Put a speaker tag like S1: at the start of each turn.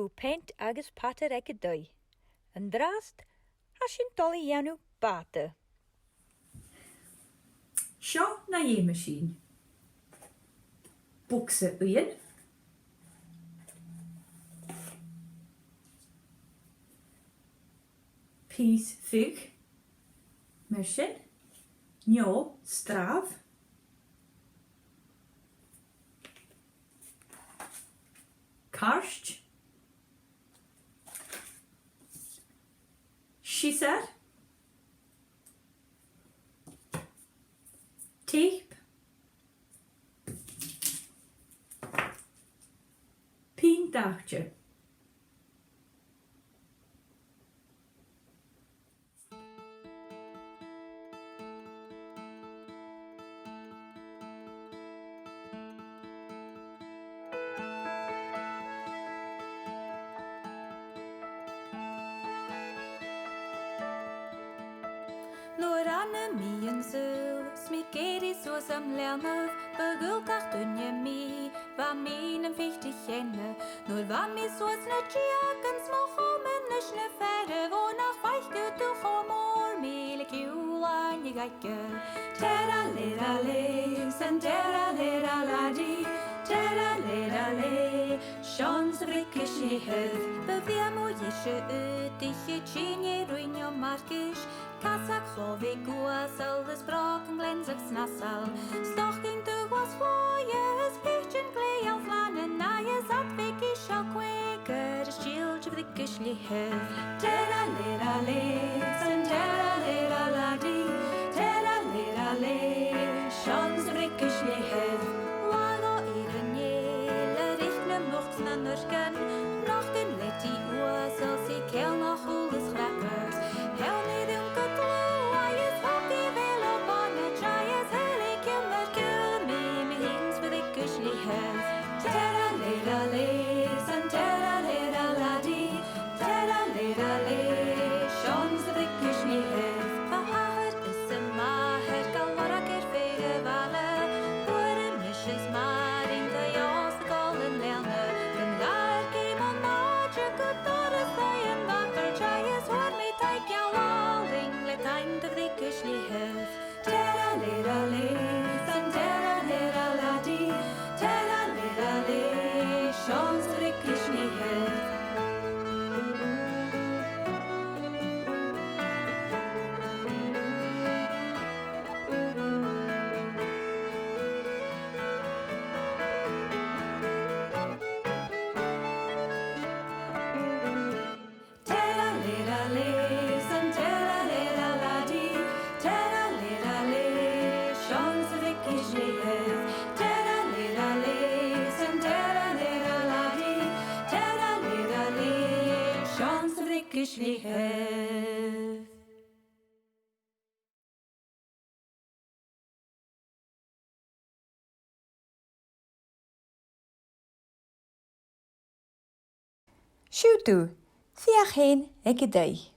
S1: fu paint agus pater ag y dwy. Yn drast, hasyn doli ianw bata.
S2: Sio na ie machine. Bukse uien. Pies fug. Machine. Njo straf. Karst. Schisser. Tape. Pintachtje.
S3: Nur anne mi en sul, smikeri så som lärner, begulkart unje mi, va minen fichtig henne, nur va mi så snötjiaken små homene snöfärre, och nach weichgut du homor, mile kula ni geike. Terra lera le, sen terra lera la di, terra lera le, sjans vrikkes i höv, bevemo gische ut, ich chinje ruinjo markisch, Kassak chovig guas alles braken glänzig snassal. Stocking du was voyes, pitchen clay als lanen, naie zat vikish al quaker, shield of the kishli hev. Terra lera le, sen terra lera la di, terra lera le, shans of the kishli hev. Lago iren jele, richtne mochts na nurken, noch den leti uas als ik heel nog huldes grappers. Hel niet een katlo, hij is hoppy veel op aan het jij is heel ik in de kul, me hins voor de kushli hef. Terra lera le, sen terra lera la di, terra lera le, shons de kushli hef. Verhaar is een maher, kalora keer vele wale, voor een misjes maar in de jas de golden lerne. Den daar kiem on maatje, kutore steien wakker, jij is hoor me teik jou alding, let eind of de kushli hef. Terra lera le, sen terra lera la di, terra lera le, shons de kushli hef. Terra lera le, sen terra lera la di, terra lera le, shons de kushli hef. Terra lera le, sen terra lera la di, terra lera le, shons de kushli hef.
S1: Siw du, fiach heen ag y dwy.